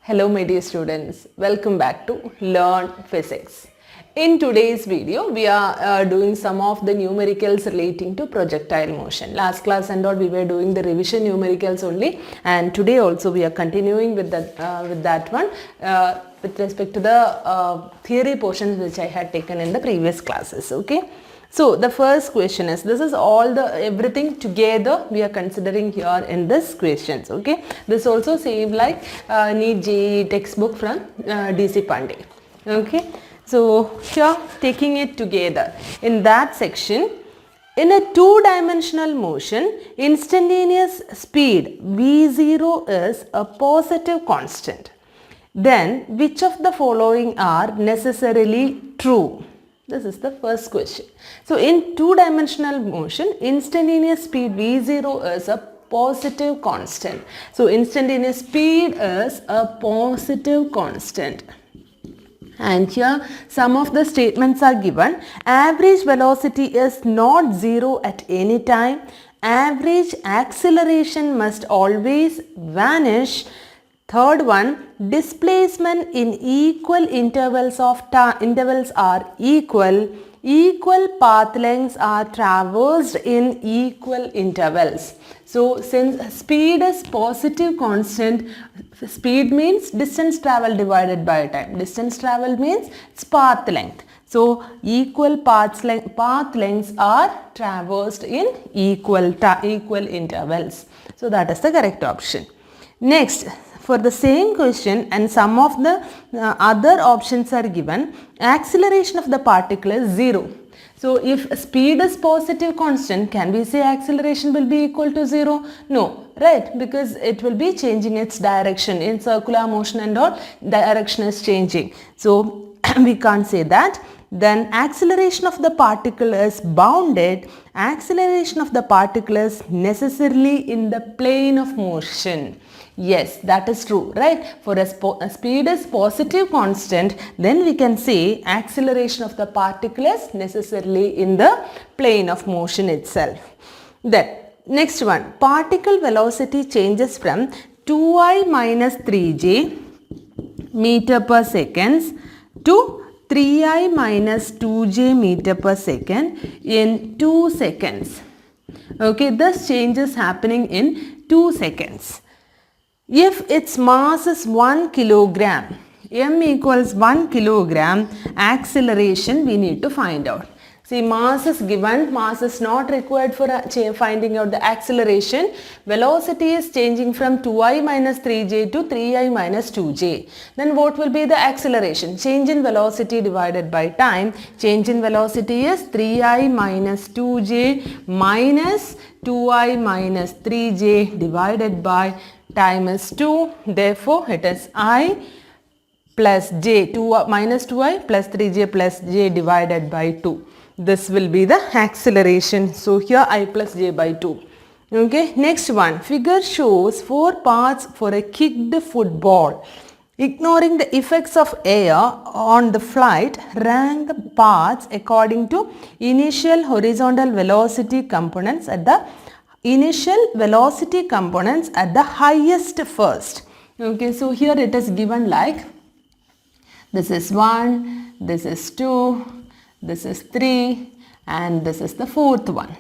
Hello my dear students, welcome back to Learn Physics. In today's video, we are doing some of the numericals relating to projectile motion. Last class and all we were doing the revision numericals only, and today also we are continuing with that one with respect to the theory portions which I had taken in the previous classes. Okay. So the first question is, this is all the everything together we are considering here in this questions. Okay, this also same like NEET JEE textbook from DC Pandey. Okay, so here taking it together in that section, in a two-dimensional motion, instantaneous speed V0 is a positive constant. Then which of the following are necessarily true? This is the first question. So in two-dimensional motion, instantaneous speed V0 is a positive constant. So instantaneous speed is a positive constant. And here some of the statements are given. Average velocity is not zero at any time. Average acceleration must always vanish. Third one, displacement in equal intervals of intervals are equal. Equal path lengths are traversed in equal intervals. So since speed is positive constant, speed means distance travel divided by time. Distance travel means its path length. So equal path lengths are traversed in equal intervals. So that is the correct option. Next, for the same question and some of the other options are given, acceleration of the particle is 0. So if speed is positive constant, can we say acceleration will be equal to 0? No, right? Because it will be changing its direction. In circular motion and all, direction is changing. So we can't say that. Then acceleration of the particle is bounded. Acceleration of the particle is necessarily in the plane of motion. Yes, that is true, right? For a speed is positive constant, then we can say acceleration of the particle is necessarily in the plane of motion itself. Then next one, particle velocity changes from 2i minus 3j meter per second to 3i minus 2j meter per second in 2 seconds. Okay, this change is happening in 2 seconds. If its mass is 1 kilogram, m equals 1 kilogram, acceleration we need to find out. See, mass is given, mass is not required for finding out the acceleration. Velocity is changing from 2i minus 3j to 3i minus 2j. Then what will be the acceleration? Change in velocity divided by time. Change in velocity is 3i minus 2j minus 2i minus 3j divided by time is 2. Therefore, it is I plus j, minus 2i plus 3j plus j divided by 2. This will be the acceleration. So here I plus j by 2. Okay. Next one. Figure shows 4 paths for a kicked football. Ignoring the effects of air on the flight, rank the paths according to initial horizontal velocity components at the highest first. Okay. So here it is given like this is 1, this is 2, this is 3 and this is the fourth one.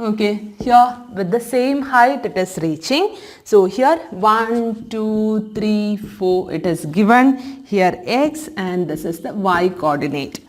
Okay, here with the same height it is reaching. So here 1, 2, 3, 4 it is given. Here x and this is the y coordinate.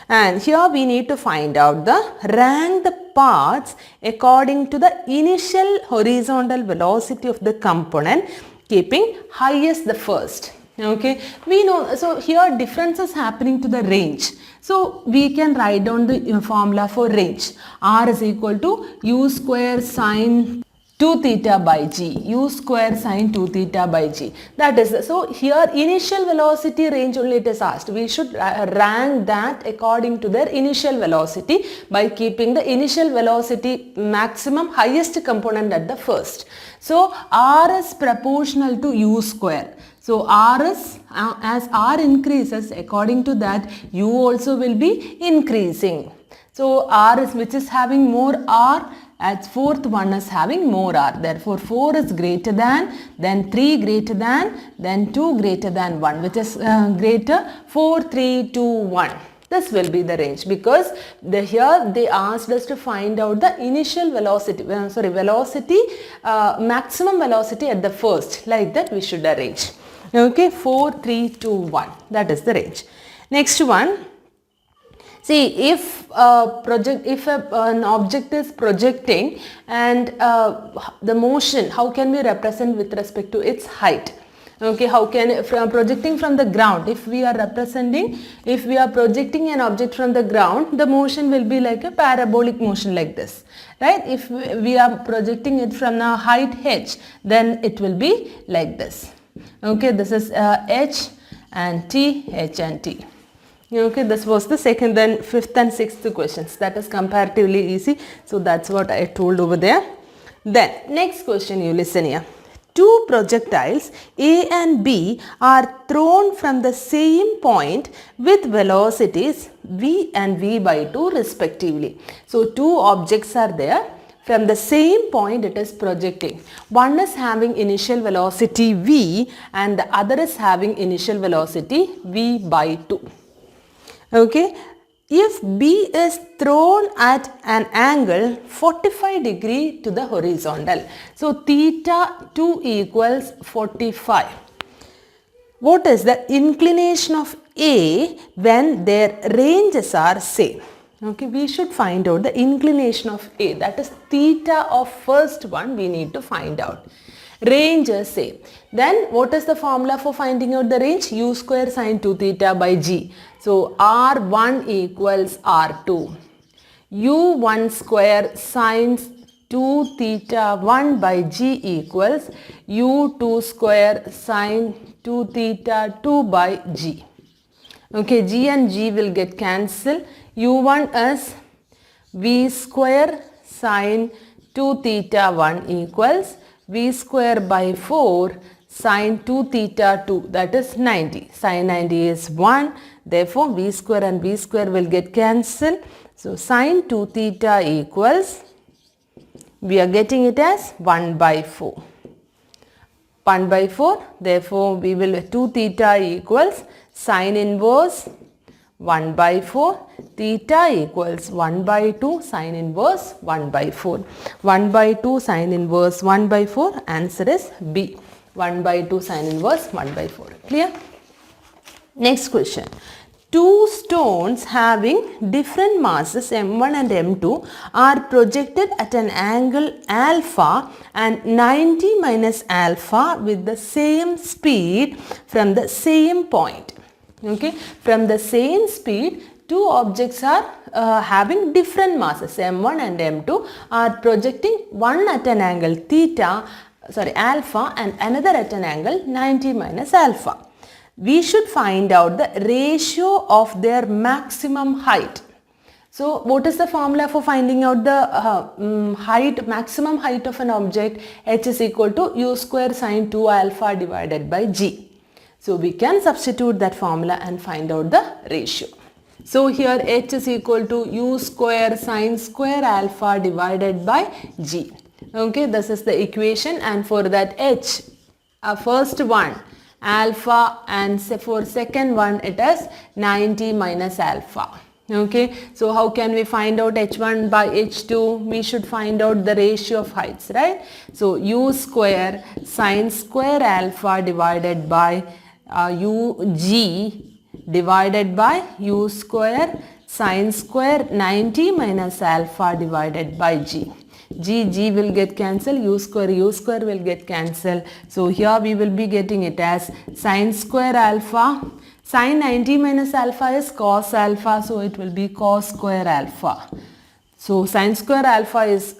And here we need to find out rank the paths according to the initial horizontal velocity of the component, keeping highest the first. Okay, we know, so here difference is happening to the range. So we can write down the formula for range. R is equal to u square sine 2 theta by g, u square sine 2 theta by g. That is, so here initial velocity range only it is asked. We should rank that according to their initial velocity by keeping the initial velocity maximum highest component at the first. So R is proportional to u square. So R is, as R increases, according to that U also will be increasing. So R is, which is having more R, as fourth one is having more r. Therefore, 4 is greater than, then 3 greater than, then 2 greater than 1, which is greater 4, 3, 2, 1. This will be the range because here they asked us to find out the initial velocity, maximum velocity at the first. Like that we should arrange. Okay, 4, 3, 2, 1. That is the range. Next one. See, if an object is projecting and the motion, how can we represent with respect to its height? Okay, how can projecting from the ground, if we are projecting an object from the ground, the motion will be like a parabolic motion like this, right? If we are projecting it from a height h, then it will be like this. Okay, this is h and t, h and t. Okay, this was the second, then fifth and sixth questions. That is comparatively easy. So that's what I told over there. Then next question, you listen here. Two projectiles A and B are thrown from the same point with velocities v and v by 2 respectively. So two objects are there. From the same point it is projecting. One is having initial velocity v and the other is having initial velocity v by 2. Okay. If B is thrown at an angle 45 degree to the horizontal. So theta 2 equals 45. What is the inclination of A when their ranges are same? Okay, we should find out the inclination of A. That is theta of first one we need to find out. Range is same. Then what is the formula for finding out the range? U square sine 2 theta by G. So R1 equals R2. U1 square sine 2 theta 1 by G equals U2 square sine 2 theta 2 by G. Okay, G and G will get cancelled. U1 is V square sine 2 theta 1 equals V square by 4 sine 2 theta 2, that is 90. Sine 90 is 1. Therefore, V square and V square will get cancelled. So, sine 2 theta equals, we are getting it as 1 by 4. 1 by 4. Therefore, we will 2 theta equals sine inverse 1 by 4. Theta equals 1 by 2 sine inverse 1 by 4. 1 by 2 sine inverse 1 by 4. Answer is B. 1 by 2 sine inverse 1 by 4. Clear? Next question. Two stones having different masses m1 and m2 are projected at an angle alpha and 90 minus alpha with the same speed from the same point. Okay, from the same speed, two objects are having different masses m1 and m2 are projecting one at an angle alpha and another at an angle 90 minus alpha. We should find out the ratio of their maximum height. So, what is the formula for finding out the maximum height of an object? H is equal to u square sine 2 alpha divided by g. So, we can substitute that formula and find out the ratio. So, here h is equal to u square sine square alpha divided by g. Okay, this is the equation, and for that h, first one alpha, and for second one it is 90 minus alpha. Okay, so how can we find out h1 by h2? We should find out the ratio of heights, right? So, u square sine square alpha divided by ug divided by u square sine square 90 minus alpha divided by g. G will get cancelled, u square will get cancelled. So, here we will be getting it as sine square alpha. Sine 90 minus alpha is cos alpha, so it will be cos square alpha. So, sine square alpha is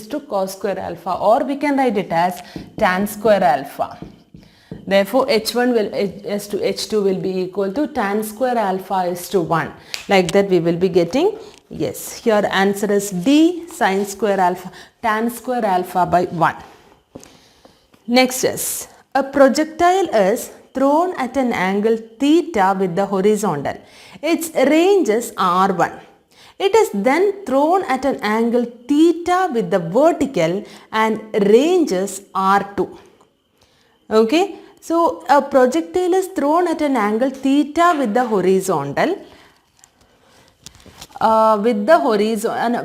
to cos square alpha, or we can write it as tan square alpha. Therefore, h1 is to h2 will be equal to tan square alpha is to 1. Like that we will be getting, yes, here answer is D, sine square alpha, tan square alpha by 1. Next is, a projectile is thrown at an angle theta with the horizontal. Its range is R1. It is then thrown at an angle theta with the vertical and range is R2. Okay, so a projectile is thrown at an angle theta with the horizontal. And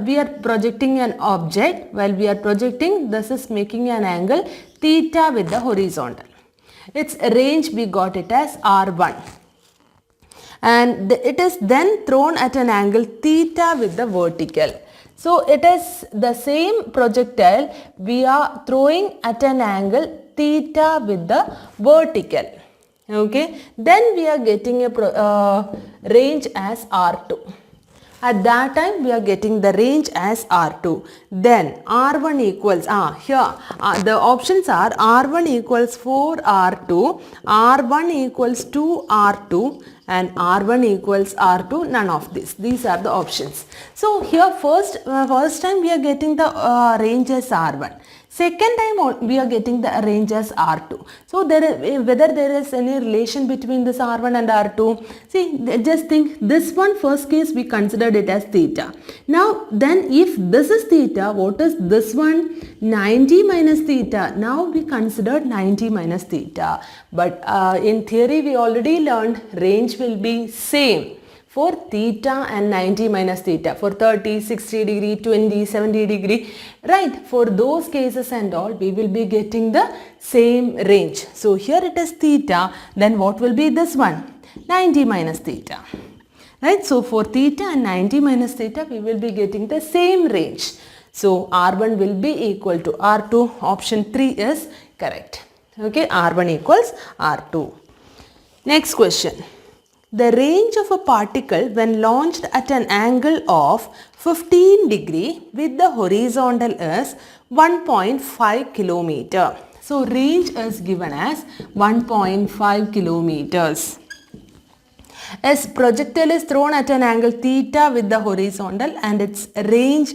we are projecting an object. While we are projecting, this is making an angle theta with the horizontal. Its range we got it as R1. And it is then thrown at an angle theta with the vertical. So it is the same projectile we are throwing at an angle theta with the vertical. Okay, then we are getting a range as R2. At that time we are getting the range as R2. Then R1 equals, the options are R1 equals 4R2, R1 equals 2R2 and R1 equals R2, none of this. These are the options. So here first time we are getting the range as R1. Second time we are getting the range as R2. So whether there is any relation between this R1 and R2. See, just think, this one first case we considered it as theta. Now then if this is theta, what is this one? 90 minus theta. Now we considered 90 minus theta. But in theory we already learned range will be same for theta and 90 minus theta, for 30, 60 degree, 20, 70 degree, right? For those cases and all, we will be getting the same range. So here it is theta, then what will be this one? 90 minus theta, right? So for theta and 90 minus theta, we will be getting the same range. So R1 will be equal to R2. Option 3 is correct. Okay, R1 equals R2. Next question. The range of a particle when launched at an angle of 15 degree with the horizontal is 1.5 kilometer. So range is given as 1.5 kilometers. As projectile is thrown at an angle theta with the horizontal and its range,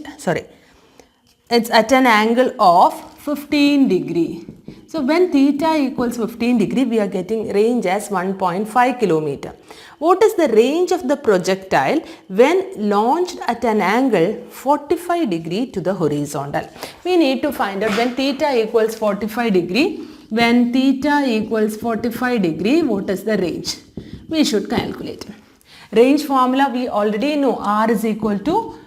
it's at an angle of 15 degree. So when theta equals 15 degree, we are getting range as 1.5 kilometer. What is the range of the projectile when launched at an angle 45 degree to the horizontal? We need to find out when theta equals 45 degree. When theta equals 45 degree, what is the range? We should calculate. Range formula we already know. R is equal to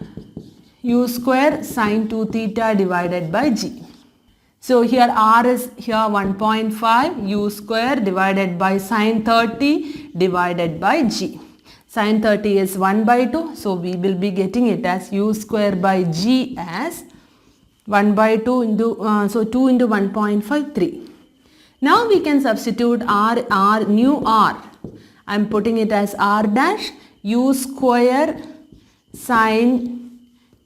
u square sine 2 theta divided by g. So here R is here 1.5 u square divided by sine 30 divided by g. Sine 30 is 1 by 2. So we will be getting it as u square by g as 1 by 2 into, so 2 into 1.5, 3. Now we can substitute new R. I am putting it as R dash u square sine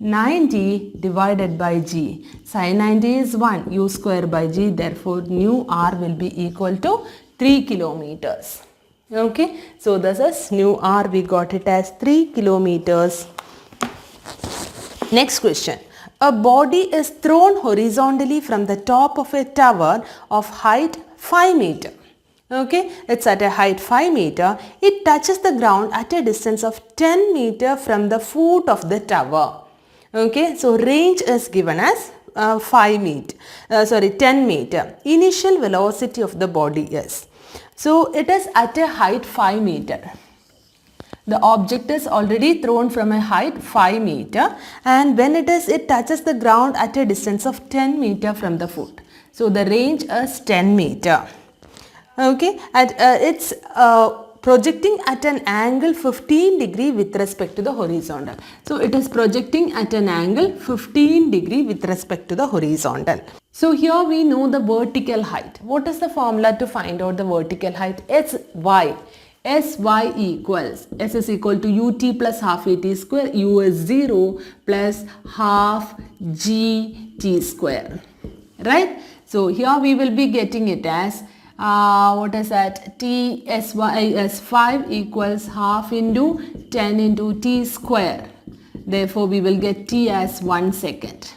90 divided by g. Sin 90 is 1, u square by g. Therefore, new R will be equal to 3 kilometers. Okay. So, this is new R. We got it as 3 kilometers. Next question. A body is thrown horizontally from the top of a tower of height 5 meter. Okay. It's at a height 5 meter. It touches the ground at a distance of 10 meter from the foot of the tower. Okay, so range is given as 10 meter. Initial velocity of the body is. So it is at a height 5 meter. The object is already thrown from a height 5 meter and when it touches the ground at a distance of 10 meter from the foot. So the range is 10 meter. Okay, it's projecting at an angle 15 degree with respect to the horizontal. So it is projecting at an angle 15 degree with respect to the horizontal. So here we know the vertical height. What is the formula to find out the vertical height? It's y. Sy equals, S is equal to ut plus half at square, u is 0 plus half gt square. Right? So here we will be getting it as what is that? T Sy is 5 equals half into 10 into t square. Therefore, we will get t as 1 second.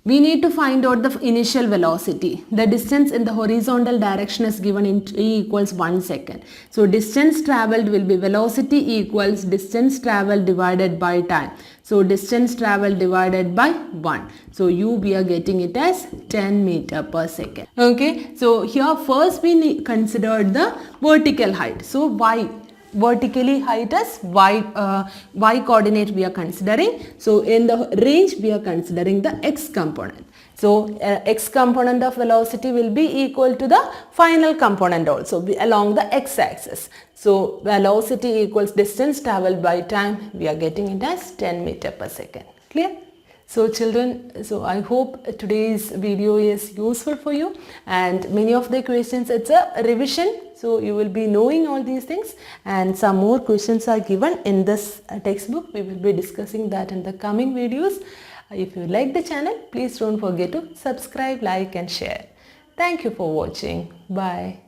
We need to find out the initial velocity. The distance in the horizontal direction is given in t equals 1 second. So distance traveled will be velocity equals distance traveled divided by time. So distance traveled divided by 1. So we are getting it as 10 meter per second. Okay. So here first we considered the vertical height. So y. Vertically height as y coordinate we are considering. So in the range we are considering the x component. So x component of velocity will be equal to the final component also along the x axis. So velocity equals distance traveled by time, we are getting it as 10 meter per second. Clear? So children, so I hope today's video is useful for you, and many of the questions, it's a revision, so you will be knowing all these things, and some more questions are given in this textbook. We will be discussing that in the coming videos. If you like the channel, please don't forget to subscribe, like and share. Thank you for watching. Bye.